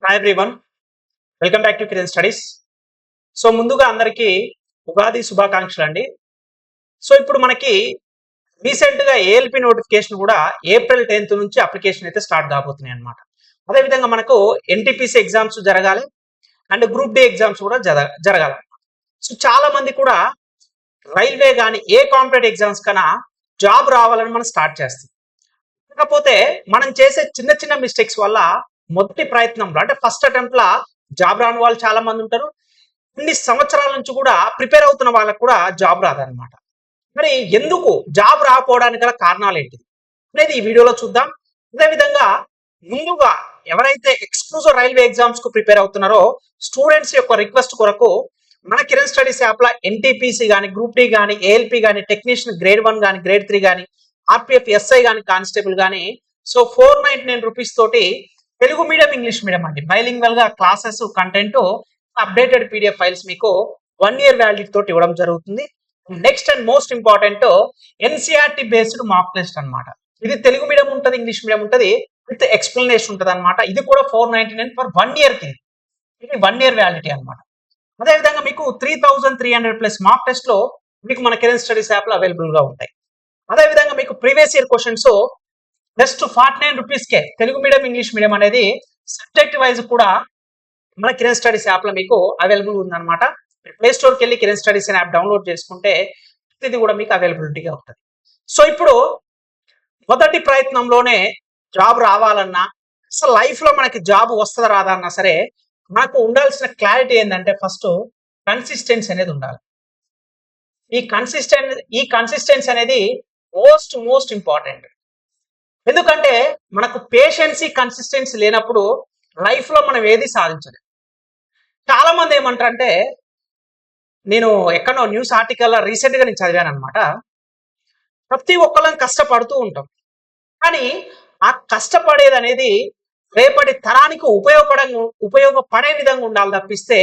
Hi everyone, welcome back to Kiran studies. So ముందుగా అందరికీ ఉగాది శుభాకాంక్షలు అండి. సో ఇప్పుడు మనకి రీసెంట్గా ఏఎల్పి నోటిఫికేషన్ కూడా April 10th నుంచి అప్లికేషన్ అయితే స్టార్ట్ కాబోతున్నాయి అనమాట. అదేవిధంగా మనకు ఎన్టీపీసీ ఎగ్జామ్స్ జరగాలి అండ్ గ్రూప్ డి ఎగ్జామ్స్ కూడా జరగాలి. సో చాలా మంది కూడా రైల్వే కానీ ఏ కాంపిటేటివ్ ఎగ్జామ్స్ కన్నా జాబ్ రావాలని మనం స్టార్ట్ చేస్తాం. కాకపోతే మనం చేసే చిన్న చిన్న మిస్టేక్స్ వల్ల మొదటి ప్రయత్నంలో అంటే ఫస్ట్ అటెంప్ట్ లా జాబ్ రాని వాళ్ళు చాలా మంది ఉంటారు. కొన్ని సంవత్సరాల నుంచి కూడా ప్రిపేర్ అవుతున్న వాళ్ళకు కూడా జాబ్ రాదనమాట. మరి ఎందుకు జాబ్ రాకపోవడానికి గల కారణాలు ఏంటిది అనేది ఈ వీడియోలో చూద్దాం. అదేవిధంగా ముందుగా ఎవరైతే ఎక్స్క్లూజివ్ రైల్వే ఎగ్జామ్స్ కు ప్రిపేర్ అవుతున్నారో స్టూడెంట్స్ యొక్క రిక్వెస్ట్ కొరకు మన కిరణ్ స్టడీస్ యాప్ లో ఎన్టీపీసీ కానీ గ్రూప్ డి కానీ ఏఎల్పి కానీ టెక్నీషియన్ గ్రేడ్ 1 కానీ గ్రేడ్ 3 కానీ ఆర్పిఎఫ్ ఎస్ఐ కానీ కానిస్టేబుల్ కానీ సో 499 రూపీస్ తోటి తెలుగు మీడియం ఇంగ్లీష్ మీడియం అండి బైలింగ్వల్ గా classes content updated PDF files మీకు 1 year వ్యాలిడిటీ తోటి ఇవ్వడం జరుగుతుంది. Next and most important NCERT based mock test అన్నమాట. ఇది తెలుగు మీడియం ఉంటుంది, ఇంగ్లీష్ మీడియం ఉంటుంది, విత్ ఎక్స్ప్లెనేషన్ ఉంటుంది అనమాట. ఇది కూడా 499 ఫర్ 1 year కి. ఇది 1 year వ్యాలిడిటీ అనమాట. అదేవిధంగా మీకు 3300 ప్లస్ మాక్ టెస్ట్ లో మీకు మన కిరణ్ స్టడీస్ యాప్ లో అవైలబుల్ గా ఉంటాయి. అదేవిధంగా మీకు ప్రీవియస్ ఇయర్ క్వశ్చన్స్ జస్ట్ 49 రూపీస్కే తెలుగు మీడియం ఇంగ్లీష్ మీడియం అనేది సబ్జెక్ట్ వైజ్ కూడా మన కిరణ్ స్టడీస్ యాప్ లో మీకు అవైలబుల్ ఉందన్నమాట. ప్లే స్టోర్కి వెళ్ళి కిరణ్ స్టడీస్ యాప్ డౌన్లోడ్ చేసుకుంటే ఇది కూడా మీకు అవైలబిలిటీగా ఉంటుంది. సో ఇప్పుడు మొదటి ప్రయత్నంలోనే జాబ్ రావాలన్నా అసలు లైఫ్ లో మనకి జాబ్ వస్తుందా రాదా అన్నా సరే మనకు ఉండాల్సిన క్లారిటీ ఏంటంటే ఫస్ట్ కన్సిస్టెన్సీ అనేది ఉండాలి. ఈ కన్సిస్టెన్సీ అనేది మోస్ట్ ఇంపార్టెంట్. ఎందుకంటే మనకు పేషెన్సీ కన్సిస్టెన్సీ లేనప్పుడు లైఫ్ లో మనం ఏది సాధించలేం. చాలా మంది ఏమంటారంటే, నేను ఎక్కడో న్యూస్ ఆర్టికల్ రీసెంట్ గా నేను చదివాను అనమాట. ప్రతి ఒక్కళ్ళం కష్టపడుతూ ఉంటాం, కానీ ఆ కష్టపడేది అనేది రేపటి తరానికి ఉపయోగపడే విధంగా ఉండాలి తప్పిస్తే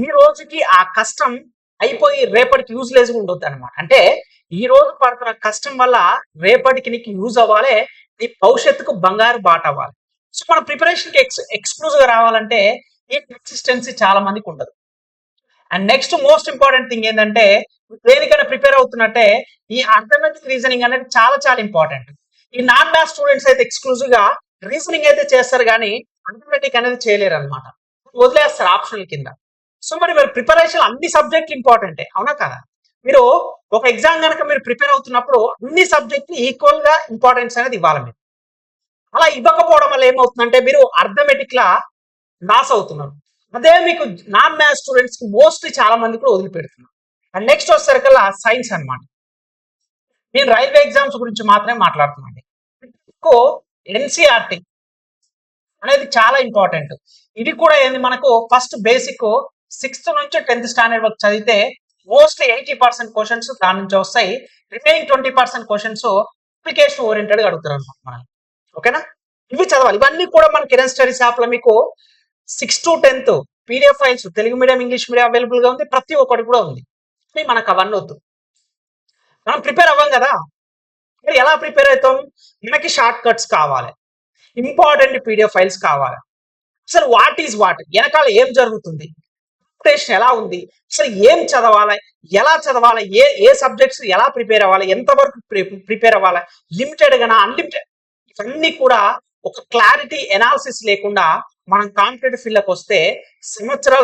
ఈ రోజుకి ఆ కష్టం అయిపోయి రేపటికి యూజ్లెస్ గా ఉండొద్దు అనమాట. అంటే ఈ రోజు పడుతున్న కష్టం వల్ల రేపటికి నీకు యూజ్ అవ్వాలి, నీ భవిష్యత్తుకు బంగారు బాట అవ్వాలి. సో మన ప్రిపరేషన్ కి ఎక్స్క్లూజివ్ గా రావాలంటే ఈ కన్సిస్టెన్సీ చాలా మందికి ఉండదు. And next most important thing ఏంటంటే దేనికైనా ప్రిపేర్ అవుతున్నట్టే ఈ అర్థమెటిక్ రీజనింగ్ అనేది చాలా ఇంపార్టెంట్. ఈ నాన్ మ్యాథ్స్ స్టూడెంట్స్ అయితే ఎక్స్క్లూజివ్ గా రీజనింగ్ అయితే చేస్తారు, కానీ అర్థమెటిక్ అనేది చేయలేరు అనమాట, వదిలేస్తారు ఆప్షనల్ కింద. సో మరి ప్రిపరేషన్ అన్ని సబ్జెక్టులు ఇంపార్టెంటే, అవునా కదా? మీరు ఒక ఎగ్జామ్ కనుక మీరు ప్రిపేర్ అవుతున్నప్పుడు అన్ని సబ్జెక్టులు ఈక్వల్ గా ఇంపార్టెన్స్ అనేది ఇవ్వాలి మీరు. అలా ఇవ్వకపోవడం వల్ల ఏమవుతుందంటే మీరు అర్థమెటిక్ లా లాస్ అవుతున్నారు. అదే మీకు నాన్ మ్యాథ్స్ స్టూడెంట్స్ కి మోస్ట్లీ చాలా మంది కూడా వదిలిపెడుతున్నారు. అండ్ నెక్స్ట్ వచ్చేసరికల్లా సైన్స్ అనమాట. నేను రైల్వే ఎగ్జామ్స్ గురించి మాత్రమే మాట్లాడుతున్నాను. ఎన్సీఆర్టీ అనేది చాలా ఇంపార్టెంట్. ఇది కూడా ఏంది, మనకు ఫస్ట్ బేసిక్ 6th నుంచి 10th స్టాండర్డ్ వరకు చదివితే మోస్ట్లీ 80% క్వశ్చన్స్ దాని నుంచి వస్తాయి. రిమైనింగ్ 20% క్వశ్చన్స్ అప్లికేషన్ ఓరియంటెడ్ గా అడుగుతారు అనమాట మనల్ని. ఓకేనా? ఇవి చదవాలి. ఇవన్నీ కూడా మన కిరణ్ స్టడీస్ యాప్ లో మీకు 6th to 10th PDF files Telugu medium English medium available గా ఉంది, ప్రతి ఒక్కటి కూడా ఉంది. కానీ మనకు అవన్నీ వద్దు, మనం ప్రిపేర్ అవ్వం కదా. మరి ఎలా ప్రిపేర్ అవుతాం? మనకి షార్ట్ కట్స్ కావాలి, ఇంపార్టెంట్ పీడిఎఫ్ ఫైల్స్ కావాలి. అసలు వాట్ ఈజ్ వాట్, వెనకాల ఏం జరుగుతుంది, ప్రిపరేషన్ ఎలా ఉంది, అసలు ఏం చదవాలి, ఎలా చదవాలి, ఏ సబ్జెక్ట్స్ ఎలా ప్రిపేర్ అవ్వాలి, ఎంతవరకు ప్రిపేర్ అవ్వాలి, లిమిటెడ్ గానా అన్లిమిటెడ్, ఇవన్నీ కూడా ఒక క్లారిటీ ఎనాలిసిస్ లేకుండా మనం కాంపిటేటివ్ ఫీల్డ్కి వస్తే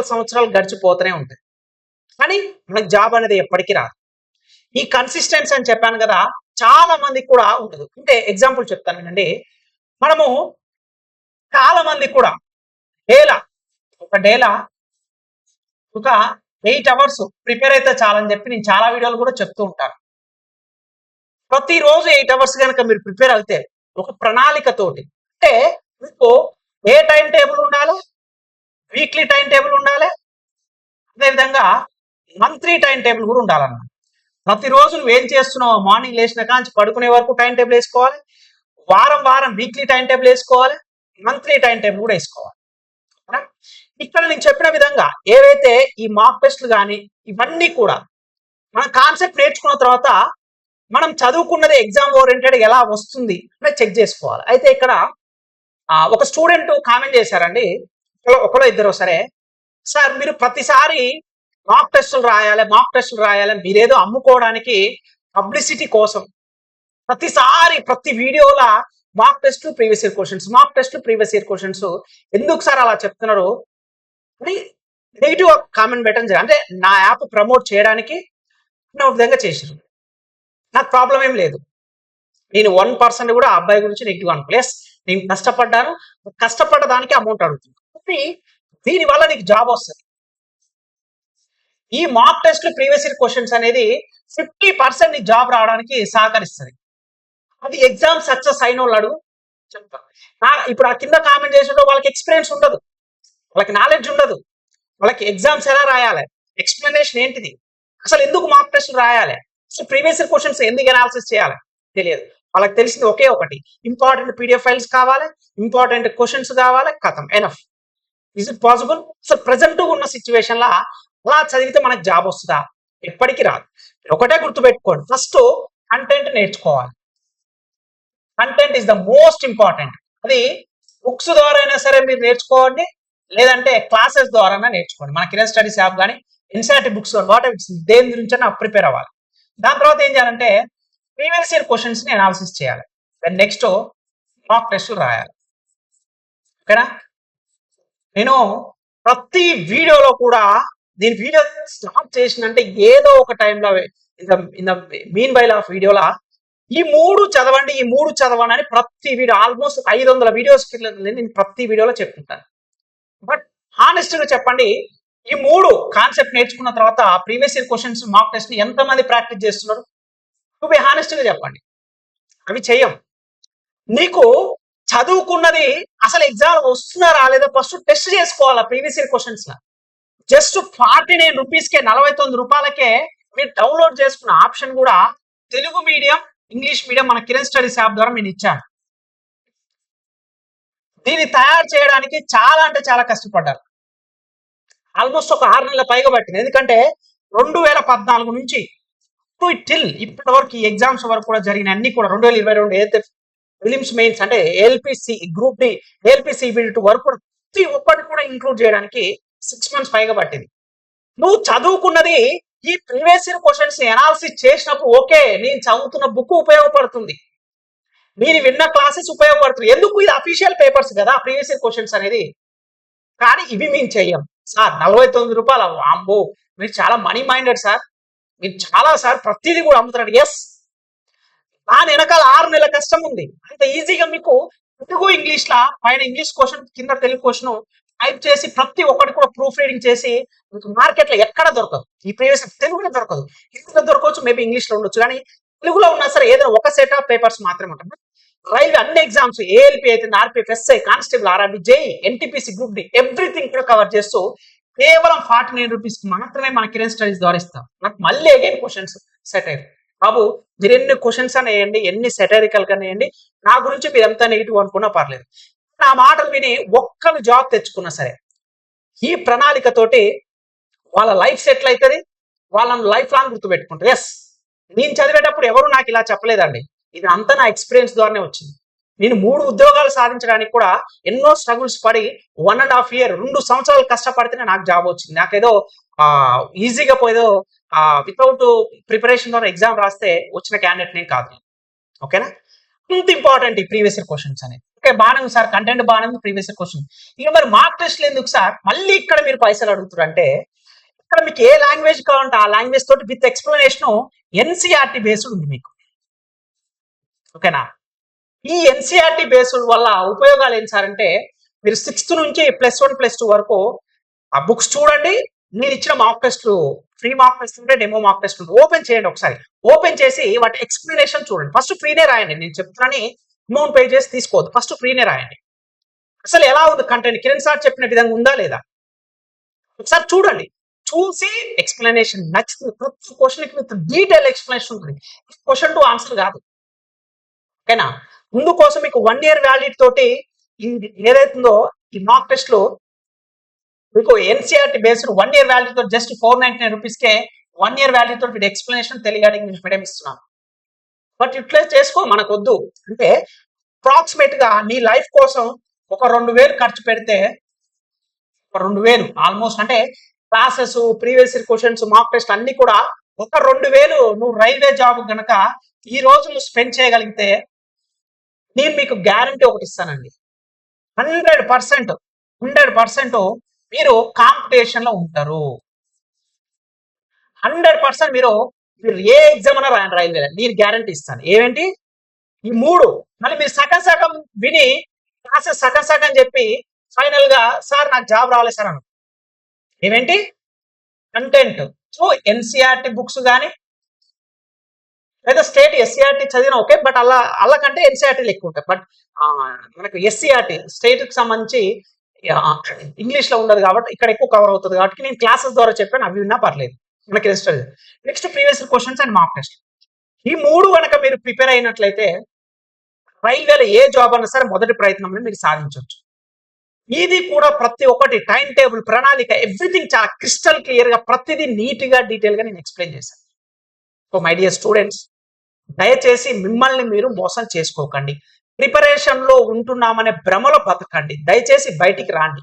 సంవత్సరాలు గడిచిపోతూనే ఉంటాయి, కానీ మనకు జాబ్ అనేది ఎప్పటికీ రాదు. ఈ కన్సిస్టెన్సీ అని చెప్పాను కదా, చాలా మందికి కూడా ఉండదు. అంటే ఎగ్జాంపుల్ చెప్తాను వినండి. మనము చాలా మంది కూడా డేలా ఒక 8 hours ప్రిపేర్ అయితే చాలని చెప్పి నేను చాలా వీడియోలు కూడా చెప్తూ ఉంటాను. ప్రతిరోజు 8 hours కనుక మీరు ప్రిపేర్ అయితే ఒక ప్రణాళికతోటి, అంటే మీకు ఏ టైం టేబుల్ ఉండాలి, వీక్లీ టైం టేబుల్ ఉండాలి, అదేవిధంగా మంత్లీ టైం టేబుల్ కూడా ఉండాలన్నమాట. ప్రతిరోజు నువ్వు ఏం చేస్తున్నావు, మార్నింగ్ లేచిన కాంచి పడుకునే వరకు టైం టేబుల్ వేసుకోవాలి, వారం వీక్లీ టైం టేబుల్ వేసుకోవాలి, మంత్లీ టైం టేబుల్ కూడా వేసుకోవాలి. ఇక్కడ నేను చెప్పిన విధంగా ఏవైతే ఈ మాక్ టెస్ట్లు కానీ ఇవన్నీ కూడా మన కాన్సెప్ట్ నేర్చుకున్న తర్వాత మనం చదువుకున్నది ఎగ్జామ్ ఓరియంటెడ్ ఎలా వస్తుంది అంటే చెక్ చేసుకోవాలి. అయితే ఇక్కడ ఒక స్టూడెంట్ కామెంట్ చేశారండి, ఒకలో ఇద్దరు సరే సార్ మీరు ప్రతిసారి మాక్ టెస్టులు రాయాలి మీరేదో అమ్ముకోవడానికి పబ్లిసిటీ కోసం ప్రతిసారి ప్రతి వీడియోల ప్రీవియస్ ఇయర్ క్వశ్చన్స్ ఎందుకు సార్ అలా చెప్తున్నారు అని నెగిటివ్ కామెంట్ పెట్టడం జరిగింది. అంటే నా యాప్ ప్రమోట్ చేయడానికి నా విధంగా చేసారు. నాకు ప్రాబ్లం ఏం లేదు. నేను 1% కూడా ఆ అబ్బాయి గురించి నెగిటివ్ అను. ప్లస్ నేను కష్టపడ్డాను, కష్టపడ్డ దానికి అమౌంట్ అడుగుతుంది. దీనివల్ల నీకు జాబ్ వస్తుంది. ఈ mock test previous year questions అనేది 50% నీ జాబ్ రావడానికి సహకరిస్తుంది. అది ఎగ్జామ్ సక్సెస్ అయిన వాళ్ళు అడుగు చెప్తాను. ఇప్పుడు ఆ కింద కామెంట్ చేసిన వాళ్ళకి ఎక్స్పీరియన్స్ ఉండదు, వాళ్ళకి నాలెడ్జ్ ఉండదు, వాళ్ళకి ఎగ్జామ్స్ ఎలా రాయాలి, ఎక్స్ప్లెనేషన్ ఏంటిది, అసలు ఎందుకు మాక్ టెస్ట్ రాయాలి, అసలు ప్రీవియస్ ఇయర్ క్వశ్చన్స్ ఎందుకు అనాలిసిస్ చేయాలి తెలియదు. వాళ్ళకి తెలిసింది ఒకే ఒకటి, ఇంపార్టెంట్ పీడిఎఫ్ ఫైల్స్ కావాలి, ఇంపార్టెంట్ క్వశ్చన్స్ కావాలి, కథం ఎనఫ్. Is it possible? అసలు ప్రజెంట్ ఉన్న సిచ్యువేషన్ లా అలా చదివితే మనకు జాబ్ వస్తుందా? ఎప్పటికీ రాదు. ఒకటే గుర్తుపెట్టుకోండి, ఫస్ట్ కంటెంట్ నేర్చుకోవాలి. Content is the most important. అది బుక్స్ ద్వారా అయినా సరే మీరు నేర్చుకోండి, లేదంటే క్లాసెస్ ద్వారా నేర్చుకోండి. మన కిరణ్ స్టడీస్ యాప్ కానీ ఎన్సీఆర్టీ బుక్స్ దేని గురించి ప్రిపేర్ అవ్వాలి. దాని తర్వాత ఏం చేయాలంటే ప్రీవియస్ ఇయర్ క్వశ్చన్స్ ని అనాలిసిస్ చేయాలి. దెన్ నెక్స్ట్ మాక్ టెస్టులు రాయాలి. ఓకేనా? నేను ప్రతి వీడియోలో కూడా దీని వీడియో స్టార్ట్ చేసినంటే ఏదో ఒక టైంలో in the meanwhile of వీడియోలా ఈ మూడు చదవండి అని ప్రతి వీడియో ఆల్మోస్ట్ 500 వీడియోస్ నేను ప్రతి వీడియోలో చెప్తుంటాను. బట్ హానెస్ట్ గా చెప్పండి, ఈ మూడు కాన్సెప్ట్ నేర్చుకున్న తర్వాత previous year questions mock test ని ఎంతమంది ప్రాక్టీస్ చేస్తున్నారు? టు బి హానెస్ట్ గా చెప్పండి. అవి చెయ్యం. నీకు చదువుకున్నది అసలు ఎగ్జామ్ వస్తున్నా రాలేదా ఫస్ట్ టెస్ట్ చేసుకోవాలా. ప్రీవియస్ ఇయర్ క్వశ్చన్స్ లా జస్ట్ 49 రూపీస్కే 49 రూపాయలకే మీరు డౌన్లోడ్ చేసుకున్న ఆప్షన్ కూడా తెలుగు మీడియం, ఇంగ్లీష్ మీడియం మన కిరణ్ స్టడీస్ యాప్ ద్వారా నేను ఇచ్చాను. దీన్ని తయారు చేయడానికి చాలా అంటే చాలా కష్టపడ్డారు. ఆల్మోస్ట్ ఒక 6 నెలల పైగా పట్టింది. ఎందుకంటే 2014 నుంచి టిల్ ఇప్పటి వరకు ఈ ఎగ్జామ్స్ వరకు కూడా జరిగిన అన్ని కూడా 2022 ఏదైతే ఫిలిమ్స్ మెయిన్స్ అంటే ఏఎల్పిసి గ్రూప్ డి, ఏఎల్పిసి CBD2 వరకు కూడా ప్రతి ఒక్కటి కూడా ఇంక్లూడ్ చేయడానికి 6 months పైగా పట్టింది. నువ్వు చదువుకున్నది ఈ ప్రీవియస్ ఇయర్ క్వశ్చన్స్ ని అనాలిసిస్ చేసినప్పుడు ఓకే, నేను చదువుతున్న బుక్ ఉపయోగపడుతుంది, నేను విన్న క్లాసెస్ ఉపయోగపడుతుంది. ఎందుకు? ఇది అఫీషియల్ పేపర్స్ కదా ప్రీవియస్ ఇయర్ క్వశ్చన్స్ అనేది. కానీ ఇవి మేము చెయ్యం సార్. 49 రూపాయలు అమ్మో, మీరు చాలా మనీ మైండెడ్ సార్, మీరు చాలా సార్ ప్రతిదీ కూడా అమ్ముతున్నాడు. ఎస్, దాని వెనకాల 6 నెలల కష్టం ఉంది. అంత ఈజీగా మీకు తెలుగు ఇంగ్లీష్ లా పైన ఇంగ్లీష్ క్వశ్చన్ కింద తెలుగు క్వశ్చన్ టైప్ చేసి ప్రతి ఒక్కటి కూడా ప్రూఫ్ రీడింగ్ చేసి మార్కెట్ లో ఎక్కడ దొరకదు. ఈ ప్రీవియస్ తెలుగులో దొరకదు, హిందీలో దొరకవచ్చు, మేబీ ఇంగ్లీష్ లో ఉండొచ్చు, కానీ తెలుగులో ఉన్నా సరే ఏదైనా ఒక సెట్ ఆఫ్ పేపర్స్ మాత్రమే ఉంటుంది. రైల్వే అన్ని ఎగ్జామ్స్, ఏఎల్పి అయితే RPF, SI, constable, RRB, JE, NTPC, group D, everything కూడా కవర్ చేస్తూ కేవలం 49 రూపీస్ మాత్రమే మన కిరణ్ స్టడీస్ ద్వారా ఇస్తాం. నాకు మళ్ళీ అగైన్ క్వశ్చన్స్ సెట్ అయ్యారు. బాబు మీరు ఎన్ని క్వశ్చన్స్ అని వేయండి, ఎన్ని సెటరికల్ గా వేయండి, నా గురించి మీరు ఎంత నెగిటివ్ అనుకున్నా పర్లేదు. నా మాటలు విని ఒక్కరు జాబ్ తెచ్చుకున్నా సరే ఈ ప్రణాళికతోటి వాళ్ళ లైఫ్ సెటిల్ అవుతుంది, వాళ్ళని లైఫ్ లాంగ్ గుర్తుపెట్టుకుంటారు. ఎస్, నేను చదివేటప్పుడు ఎవరు నాకు ఇలా చెప్పలేదండి, ఇది అంతా నా ఎక్స్పీరియన్స్ ద్వారానే వచ్చింది. నేను 3 ఉద్యోగాలు సాధించడానికి కూడా ఎన్నో స్ట్రగుల్స్ పడి 1.5 year 2 సంవత్సరాలు కష్టపడితేనే నాకు జాబ్ వచ్చింది. నాకేదో ఈజీగా పోయేదో వితౌట్ ప్రిపరేషన్ ద్వారా ఎగ్జామ్ రాస్తే వచ్చిన క్యాండిడేట్ నేను కాదు. ఓకేనా? ఇంత ఇంపార్టెంట్ ఈ ప్రీవియస్ ఇయర్ క్వశ్చన్స్ అనేది. ఓకే, బాగానే ఉంది సార్, కంటెంట్ బాగానే ఉంది, ప్రీవియస్ ఇయర్ క్వశ్చన్. ఇక మరి మార్క్ టెస్ట్లు ఎందుకు సార్? మళ్ళీ ఇక్కడ మీరు పైసలు అడుగుతారు అంటే ఇక్కడ మీకు ఏ లాంగ్వేజ్ కావాలంటే ఆ లాంగ్వేజ్ తోటి విత్ ఎక్స్ప్లెనేషన్ ఎన్సీఆర్టీ బేస్డ్ ఉంది మీకు. ఓకేనా? ఈ ఎన్సీఆర్టీ బేస్డ్ వల్ల ఉపయోగాలు ఏంటి సార్ అంటే మీరు 6th నుంచి +1 +2 వరకు ఆ బుక్స్ చూడండి. నేను ఇచ్చిన మాక్ టెస్ట్లు, ఫ్రీ మాక్ టెస్ట్ ఉంటే డెమో మాక్ టెస్ట్ ఉంటే ఓపెన్ చేయండి. ఒకసారి ఓపెన్ చేసి వాటి ఎక్స్ప్లెనేషన్ చూడండి. ఫస్ట్ ఫ్రీనే రాయండి. నేను చెప్తున్నాను అమౌంట్ పే చేసి తీసుకోవద్దు, ఫస్ట్ ఫ్రీనే రాయండి. అసలు ఎలా ఉంది కంటెంట్, కిరణ్ సార్ చెప్పిన విధంగా ఉందా లేదా ఒకసారి చూడండి. చూసి ఎక్స్ప్లెనేషన్ నచ్చుతుంది. ప్రతి క్వశ్చన్కి విత్ డీటెయిల్ ఎక్స్ప్లెనేషన్ ఉంటుంది. క్వశ్చన్ టు ఆన్సర్ కాదు. ఓకేనా? ముందు కోసం మీకు 1 year వ్యాలిడిటీ తోటి ఏదైతుందో ఈ మాక్ టెస్ట్ లో మీకు ఎన్సీఆర్టీ బేస్డ్ 1 year వ్యాలిడిటీ తో జస్ట్ 499 రూపీస్కే 1 year వ్యాలిడిటీ తో ఎక్స్ప్లెనేషన్ తెలుగు ఇంగ్లీష్ మీడియం ఇస్తున్నాను. బట్ యూటిలైజ్ చేసుకో, మనకు వద్దు అంటే అప్రాక్సిమేట్ గా నీ లైఫ్ కోసం ఒక 2000 ఖర్చు పెడితే 2000 ఆల్మోస్ట్. అంటే classes, previous questions, mock test అన్ని కూడా ఒక 2000 నువ్వు రైల్వే జాబ్ గనక ఈ రోజు నువ్వు స్పెండ్ చేయగలిగితే నేను మీకు గ్యారంటీ ఒకటి ఇస్తానండి. 100% మీరు కాంపిటీషన్ లో ఉంటారు. 100% మీరు ఏ ఎగ్జామ్ అయినా రాయండి రైల్వే, నేను గ్యారంటీ ఇస్తాను. ఏమేంటి ఈ 3. మళ్ళీ మీరు సగం విని క్లాసెస్ సగం చెప్పి ఫైనల్ గా సార్ నాకు జాబ్ రావాలి సార్ అను. ఏమేంటి కంటెంట్. సో ఎన్సీఆర్టీ బుక్స్ కానీ లేదా స్టేట్ ఎస్సీఆర్టీ చదివిన ఓకే, బట్ అలా కంటే ఎన్సీఆర్టీలు ఎక్కువ ఉంటాయి. బట్ మనకు ఎస్సీఆర్టీ స్టేట్ కి సంబంధించి ఇంగ్లీష్ లో ఉండదు కాబట్టి ఇక్కడ ఎక్కువ కవర్ అవుతుంది కాబట్టి నేను క్లాసెస్ ద్వారా చెప్పాను, అవి విన్నా పర్లేదు. మనకి next previous questions and mark test. ఈ 3 కనుక మీరు ప్రిపేర్ అయినట్లయితే రైల్వేలో ఏ జాబ్ అన్నా సరే మొదటి ప్రయత్నంలో మీరు సాధించవచ్చు. ఇది కూడా ప్రతి ఒక్కటి టైం టేబుల్, ప్రణాళిక, ఎవ్రీథింగ్ చాలా క్రిస్టల్ క్లియర్ గా ప్రతిదీ నీట్ గా డీటెయిల్ గా నేను ఎక్స్ప్లెయిన్ చేశాను. సో మై డియర్ స్టూడెంట్స్, దయచేసి మిమ్మల్ని మీరు మోసం చేసుకోకండి. ప్రిపరేషన్ లో ఉంటున్నామనే భ్రమలో బతకండి. దయచేసి బయటికి రాండి.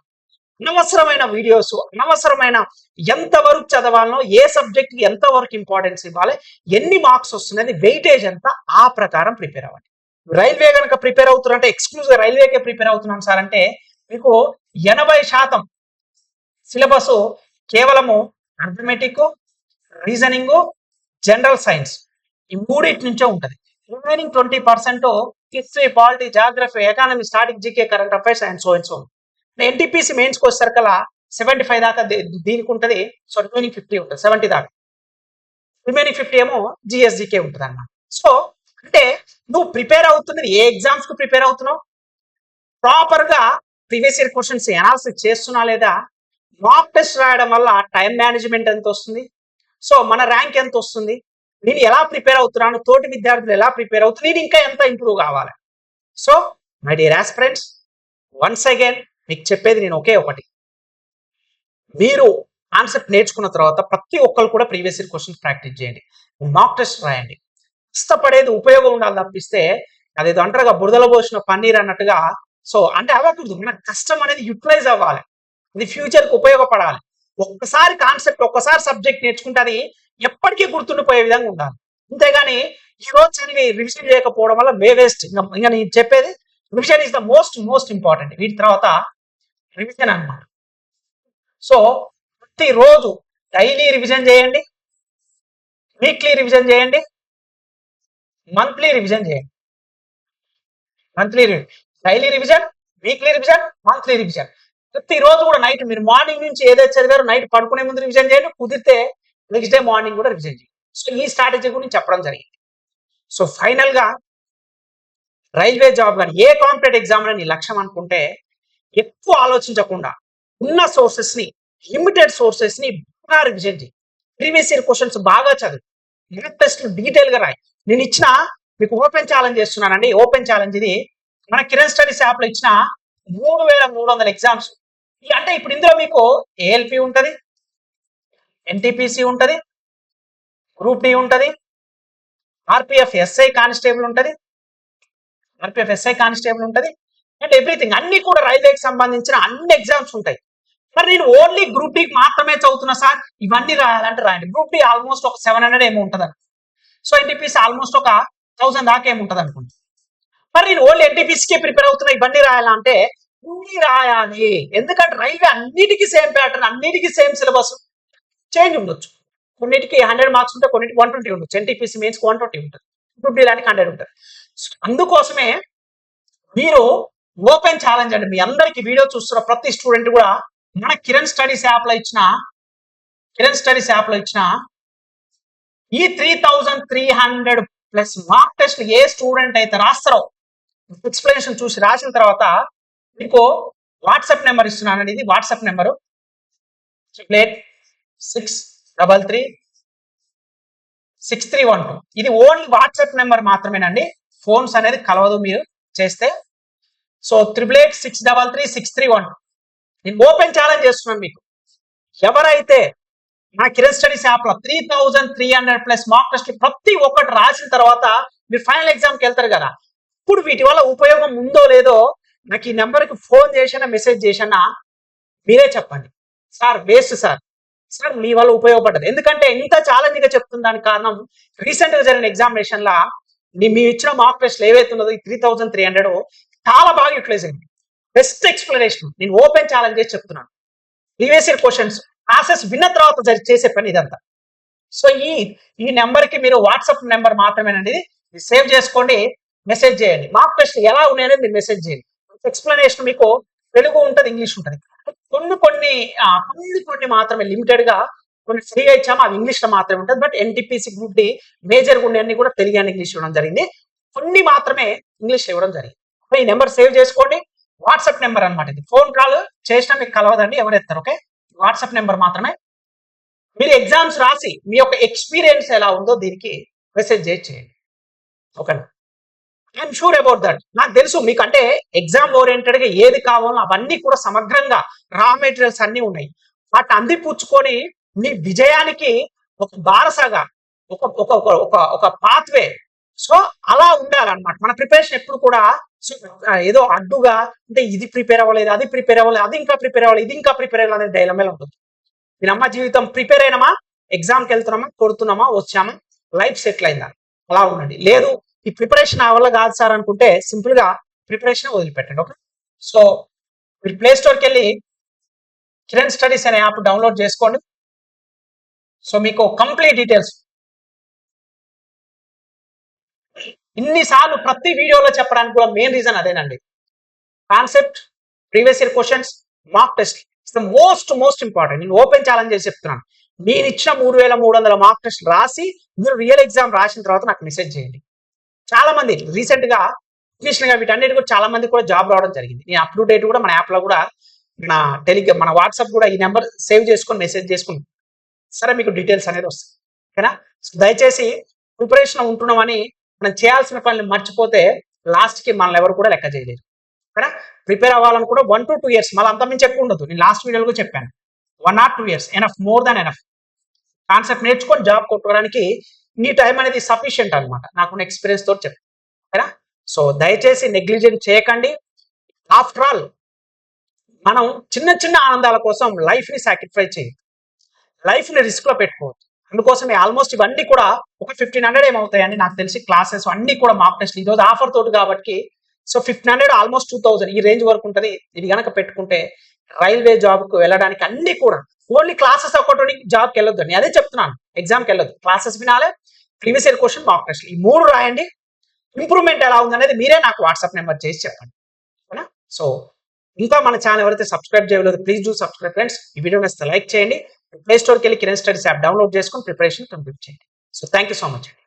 అనవసరమైన వీడియోస్, అనవసరమైన ఎంతవరకు చదవాలనో, ఏ సబ్జెక్ట్ కి ఎంతవరకు ఇంపార్టెన్స్ ఇవ్వాలి, ఎన్ని మార్క్స్ వస్తున్నది, వెయిటేజ్ ఎంత, ఆ ప్రకారం ప్రిపేర్ అవ్వండి. రైల్వే కనుక ప్రిపేర్ అవుతున్నారంటే ఎక్స్క్లూజివ్ గా రైల్వేకే ప్రిపేర్ అవుతున్నాను సార్ అంటే మీకు 80% సిలబస్ కేవలము అర్థమెటిక్, రీజనింగ్, జనరల్ సైన్స్ ఈ 3 నుంచే ఉంటది. Remaining 20% history, polity, geography, economy, static, GK, current affairs and so and so. NTPC mains కి వచ్చేసరికల్లా 75 దాకా దీనికి ఉంటది. సో రిమైనింగ్ 50 ఉంటుంది, 70 దాకా. రిమైనింగ్ 50 ఏమో జిఎస్జికే ఉంటుంది అన్నమాట. సో అంటే నువ్వు ప్రిపేర్ అవుతున్నది ఏ ఎగ్జామ్స్ కు ప్రిపేర్ అవుతున్నావు, ప్రాపర్ గా ప్రీవియస్ ఇయర్ క్వశ్చన్స్ అనాలిసిస్ చేస్తున్నా లేదా, మాక్ టెస్ట్ రాయడం వల్ల టైం మేనేజ్మెంట్ ఎంత వస్తుంది, సో మన ర్యాంక్ ఎంత వస్తుంది, నేను ఎలా ప్రిపేర్ అవుతున్నాను, తోటి విద్యార్థులు ఎలా ప్రిపేర్ అవుతుంది, నేను ఇంకా ఎంత ఇంప్రూవ్ కావాలి. So my dear aspirants, once again మీకు చెప్పేది నేను ఒకే ఒకటి, మీరు కాన్సెప్ట్ నేర్చుకున్న తర్వాత ప్రతి ఒక్కరు కూడా ప్రీవియస్ ఇయర్ క్వశ్చన్స్ ప్రాక్టీస్ చేయండి, మాక్ టెస్ట్ రాయండి. కష్టపడేది ఉపయోగం ఉండాలి తప్పిస్తే అదేదో అంటారుగా బురదలో పోసిన పన్నీర్ అన్నట్టుగా. సో అంటే అవ్వకూడదు. మన కష్టం అనేది యూటిలైజ్ అవ్వాలి, అది ఫ్యూచర్ కి ఉపయోగపడాలి. ఒక్కసారి కాన్సెప్ట్, ఒక్కసారి సబ్జెక్ట్ నేర్చుకుంటే అది ఎప్పటికీ గుర్తుండిపోయే విధంగా ఉండాలి. అంతేగాని ఈ రోజు చదివి రివిజన్ చేయకపోవడం వల్ల వేస్ట్. ఇంకా నేను చెప్పేది revision is the most important. వీటి తర్వాత రివిజన్ అన్నమాట. సో ప్రతిరోజు డైలీ రివిజన్ చేయండి, వీక్లీ రివిజన్ చేయండి, మంత్లీ రివిజన్ చేయండి. Daily revision, weekly revision, monthly revision. ప్రతిరోజు కూడా నైట్ మీరు మార్నింగ్ నుంచి ఏదైతే చదివారో నైట్ పడుకునే ముందు రివిజన్ చేయండి, కుదిరితే నెక్స్ట్ డే మార్నింగ్ కూడా రివిజన్ చేయండి. సో ఈ స్ట్రాటజీ గురించి చెప్పడం జరిగింది. సో ఫైనల్ గా రైల్వే జాబ్ కానీ ఏ కాంపిటేటివ్ ఎగ్జామ్ నీ లక్ష్యం అనుకుంటే ఎక్కువ ఆలోచించకుండా ఉన్న సోర్సెస్ ని, లిమిటెడ్ సోర్సెస్ ని బాగా రివిజన్ చేయి. ప్రీవియస్ ఇయర్ క్వశ్చన్స్ బాగా చదువు, మాక్ టెస్ట్ డీటెయిల్ గా రాయి. నేను ఇచ్చిన మీకు ఓపెన్ ఛాలెంజ్ చేస్తున్నానండి. ఓపెన్ ఛాలెంజ్ ఇది మన కిరణ్ స్టడీస్ యాప్ లో ఇచ్చిన 3300 ఎగ్జామ్స్. అంటే ఇప్పుడు ఇందులో మీకు ఏఎల్పి ఉంటది, ఎన్టీపీసీ ఉంటది, గ్రూప్ డి ఉంటది, ఆర్పిఎఫ్ ఎస్ఐ కానిస్టేబుల్ ఉంటది, అండ్ ఎవ్రీథింగ్ అన్ని కూడా రైల్వేకి సంబంధించిన అన్ని ఎగ్జామ్స్ ఉంటాయి. మరి నేను ఓన్లీ గ్రూప్ డికి మాత్రమే చదువుతున్నా సార్, ఇవన్నీ రాయాలంటే రాయండి. గ్రూప్ డి ఆల్మోస్ట్ ఒక 700 ఏమో ఉంటుంది. సో ఎన్టీపీసీ ఆల్మోస్ట్ ఒక 1000 దాకా ఏముంటది అనుకుంటా. మరి నేను ఓన్లీ ఎన్టీపీసీకే ప్రిపేర్ అవుతున్నా, ఇవన్నీ రాయాలంటే ఇన్ని రాయాలి. ఎందుకంటే రైల్వే అన్నిటికీ సేమ్ ప్యాటర్న్, అన్నిటికీ సేమ్ సిలబస్, చేంజ్ ఉండొచ్చు. కొన్నిటికి 100 మార్క్స్ ఉంటే కొన్నిటికి 120 ఉండొచ్చు. ఎన్టీపీసీ మెయిన్స్ 120 ఉంటుంది, గ్రూప్ డి దానికి 100 ఉంటుంది. అందుకోసమే మీరు ఓపెన్ ఛాలెంజ్ అండి. మీ అందరికి వీడియో చూస్తున్న ప్రతి స్టూడెంట్ కూడా మన కిరణ్ స్టడీస్ యాప్ లో ఇచ్చిన ఈ 3300+ మార్క్ టెస్ట్ ఏ స్టూడెంట్ అయితే రాస్తారో ఎక్స్ప్లెనేషన్ చూసి రాసిన తర్వాత మీకు వాట్సాప్ నెంబర్ ఇస్తున్నానండి. ఇది వాట్సాప్ నెంబరు 8863336312. ఇది ఓన్లీ వాట్సాప్ నెంబర్ మాత్రమేనండి, ఫోన్స్ అనేది కలవదు మీరు చేస్తే. సో 8863336312 నేను ఓపెన్ ఛాలెంజ్ చేస్తున్నాను మీకు. ఎవరైతే నా కిరణ్ స్టడీస్ యాప్ లో 3300+ మార్క్ టెస్ట్ ప్రతి ఒక్కటి రాసిన తర్వాత మీరు ఫైనల్ ఎగ్జామ్కి వెళ్తారు కదా, ఇప్పుడు వీటి వల్ల ఉపయోగం ఉందో లేదో నాకు ఈ నెంబర్కి ఫోన్ చేసినా మెసేజ్ చేసినా మీరే చెప్పండి. Sir waste sir. సార్ మీ వల్ల ఉపయోగపడ్డది. ఎందుకంటే ఇంత ఛాలెంజ్ గా చెప్తున్న దానికి కారణం రీసెంట్ గా జరిగిన ఎగ్జామినేషన్ లా మీరు ఇచ్చిన మార్క్ టెస్ట్ ఏవైతే ఉన్నదో 3300 చాలా బాగా యూటిలైజ్ అయింది. బెస్ట్ ఎక్స్ప్లెనేషన్ నేను ఓపెన్ ఛాలెంజ్ చేసి చెప్తున్నాను. ప్రీవియస్ ఇయర్ క్వశ్చన్స్ క్లాసెస్ విన్న తర్వాత చేసే పని ఇదంతా. సో ఈ నెంబర్ కి మీరు వాట్సాప్ నెంబర్ మాత్రమేనండి, సేవ్ చేసుకోండి, మెసేజ్ చేయండి. మార్క్ టెస్ట్ ఎలా ఉన్నాయనేది మీరు మెసేజ్ చేయండి. ఎక్స్ప్లెనేషన్ మీకు తెలుగు ఉంటుంది, ఇంగ్లీష్ ఉంటుంది. కొన్ని మాత్రమే లిమిటెడ్ గా కొన్ని ఫ్రీగా ఇచ్చాము, అవి ఇంగ్లీష్ లో మాత్రమే ఉంటుంది. But NTPC group D major ఉండేవన్నీ కూడా తెలుగు అండ్ ఇంగ్లీష్ ఇవ్వడం జరిగింది. కొన్ని మాత్రమే ఇంగ్లీష్ ఇవ్వడం జరిగింది. ఈ నెంబర్ సేవ్ చేసుకోండి. వాట్సాప్ నెంబర్ అనమాట ఇది. ఫోన్ కాల్ చేసినా మీకు కలవదండి, ఎవరు ఎత్తారు. ఓకే, వాట్సాప్ నెంబర్ మాత్రమే. మీరు ఎగ్జామ్స్ రాసి మీ యొక్క ఎక్స్పీరియన్స్ ఎలా ఉందో దీనికి మెసేజ్ చేయండి. ఓకేనా, ఐఎమ్ షూర్ అబౌట్ దట్. నాకు తెలుసు మీకు అంటే ఎగ్జామ్ ఓరియంటెడ్ గా ఏది కావాలో అవన్నీ కూడా సమగ్రంగా రా మెటీరియల్స్ అన్ని ఉన్నాయి. వాటి అందిపుచ్చుకొని మీ విజయానికి ఒక బారసగా ఒక ఒక ఒక ఒక పాత్వే. సో అలా ఉండాలన్నమాట మన ప్రిపరేషన్ ఎప్పుడు కూడా. ఏదో అడ్డుగా అంటే ఇది ప్రిపేర్ అవ్వలేదు, అది ప్రిపేర్ అవ్వలేదు, అది ఇంకా ప్రిపేర్ అవ్వలేదు, ఇది ఇంకా ప్రిపేర్ అవ్వలేదు అనే డైలమేలా ఉంటుంది. మీ అమ్మ జీవితం ప్రిపేర్ అయినామా, ఎగ్జామ్కి వెళ్తున్నామా, కొడుతున్నామా, వచ్చామా, లైఫ్ సెటిల్ అయిందా, అలా ఉండండి. లేదు ఈ ప్రిపరేషన్ ఆ వల్ల కాదు సార్ అనుకుంటే సింపుల్ గా ప్రిపరేషన్ వదిలిపెట్టండి. ఓకే, సో మీరు ప్లే స్టోర్కి వెళ్ళి కిరణ్ స్టడీస్ అనే యాప్ డౌన్లోడ్ చేసుకోండి. సో మీకు కంప్లీట్ డీటెయిల్స్ ఇన్నిసార్లు ప్రతి వీడియోలో చెప్పడానికి కూడా మెయిన్ రీజన్ అదేనండి. Concept, previous year questions, mark test it's the most important. నేను ఓపెన్ ఛాలెంజ్ చేసి చెప్తున్నాను. నేను ఇచ్చిన 3300 మార్క్ టెస్ట్ రాసి మీరు రియల్ ఎగ్జామ్ రాసిన తర్వాత నాకు మెసేజ్ చేయండి. చాలా మంది రీసెంట్ గా వీటన్నిటి కూడా చాలా మంది కూడా జాబ్ రావడం జరిగింది. నేను అప్ టు డేట్ కూడా మన యాప్ లో కూడా మన వాట్సాప్ కూడా ఈ నెంబర్ సేవ్ చేసుకొని మెసేజ్ చేసుకుని సరే మీకు డీటెయిల్స్ అనేది వస్తాయి. ఓకేనా, దయచేసి ప్రిపరేషన్ ఉంటున్నామని మనం చేయాల్సిన పనులు మర్చిపోతే లాస్ట్ కి మనల్ని ఎవరు కూడా లెక్క చేయలేరు. ఓకేనా, ప్రిపేర్ అవ్వాలనుకుంటే 1 to 2 years, మళ్ళీ అంతమించి ఎక్కువ ఉండదు. నేను లాస్ట్ వీడియోలో కూడా చెప్పాను 1 or 2 years enough, more than enough. Concept నేర్చుకొని జాబ్ కొట్టుకోవడానికి ఈ టైం అనేది సఫిషియంట్ అనమాట, నాకున్న ఎక్స్పీరియన్స్ తోటి చెప్తాను. ఓకేనా, సో దయచేసి నెగ్లిజెంట్ చేయకండి. ఆఫ్టర్ ఆల్ మనం చిన్న ఆనందాల కోసం లైఫ్ ని సాక్రిఫైస్ చేయాలి, లైఫ్ ని రిస్క్ లో పెట్టుకోవచ్చు. అందుకోసమే ఆల్మోస్ట్ ఇవన్నీ కూడా ఒక 1500 ఏమవుతాయండి నాకు తెలిసి. క్లాసెస్ అన్ని కూడా మార్క్ టెస్ట్ ఈరోజు ఆఫర్ తోటి కాబట్టి సో 1500 ఆల్మోస్ట్ 2000 ఈ రేంజ్ వరకు ఉంటుంది. ఇది కనుక పెట్టుకుంటే రైల్వే జాబ్ కు వెళ్ళడానికి అన్ని కూడా ఓన్లీ క్లాసెస్ ఒకటి జాబ్కి వెళ్ళొద్దు. నేను అదే చెప్తున్నాను, ఎగ్జామ్కి వెళ్ళొద్దు, క్లాసెస్ వినాలే, previous year question, mock test, ఈ 3 రాయండి. ఇంప్రూవ్మెంట్ ఎలా ఉందనేది మీరే నాకు వాట్సాప్ నెంబర్ చేసి చెప్పండి. ఓకేనా, సో ఇంకా మన ఛానల్ ఎవరైతే సబ్స్క్రైబ్ చేయలేదు ప్లీజ్ డూ సబ్స్క్రైబ్ ఫ్రెండ్స్. ఈ వీడియో నచ్చితే లైక్ చేయండి. ప్లే స్టోర్కి వెళ్ళి కిరణ్ స్టడీస్ యాప్ డౌన్లోడ్ చేసుకొని ప్రిపరేషన్ కంప్లీట్ చేయండి. So thank you so much అండి.